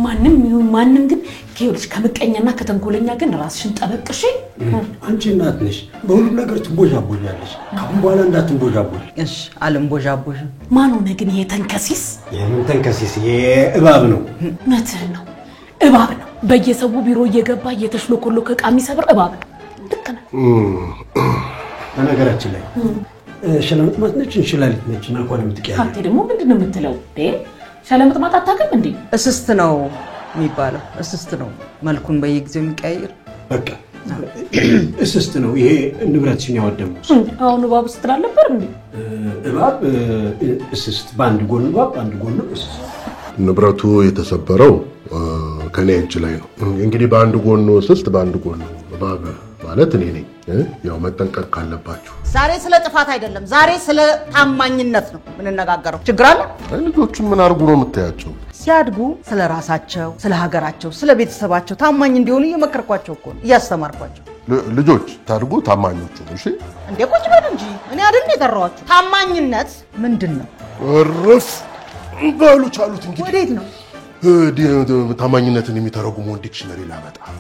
ማንም ግን ከይልሽ ከመቀኛና ከተንኮለኛ ግን ራስሽን ጠበቅሽ አንቺ እናት ነሽ በሁሉም ነገር ትቦጃቦጃለሽ ካሁን በኋላ እንዳትቦጃቦጅ እሺ አልምቦጃቦጅ ማን ሆነ ግን ይሄ ተንከሲስ የምን ተንከሲስ እባብ ነው መትህ ነው እባብ ነው በየሰው ቢሮ እየገባ እየተሽሎኮሎከ ቃሚ ሰብር እባብ ነው ልክ ነህ በነገራችን ላይ ሸለምጥማት ነች እንሽላሊት ነች እና እንኳን የምትቀያየው አንተ ደግሞ ምንድነው የምትለው ሸለምጥማት አታውቅም እንዴ እስስት ነው የሚባለው እስስት ነው መልኩን በየጊዜው የሚቀያየር በቃ እስስት ነው ይሄ ንብረትሽን ያወደመው አሁን እባብ ስትል ነበር እንዴ እባብ እስስት ባንድ ጎን እባብ ባንድ ጎን እስስት ንብረቱ የተሰበረው ከኔ እጅ ላይ ነው እንግዲህ ባንድ ጎን እስስት ባንድ ጎን እባብ ማለት እኔ ነኝ ያው መጠንቀቅ ካለባችሁ ዛሬ ስለ ጥፋት አይደለም ዛሬ ስለ ታማኝነት ነው ምንነጋገረው ችግር አለ ልጆቹ ምን አርጉ ነው የምታያቸው ሲያድጉ ስለ ራሳቸው ስለ ሀገራቸው ስለ ቤተሰባቸው ታማኝ እንዲሆኑ እየመከርኳቸው እኮ ነው እያስተማርኳቸው ልጆች ታድጉ ታማኞቹ ነው እሺ እንዴ ቁጭ በል እንጂ እኔ አይደል የጠራኋችሁ ታማኝነት ምንድነው እርፍ ባሉ ቻሉት እንግዲህ ወዴት ነው ታማኝነትን የሚተረጉመው ዲክሽነሪ ላመጣ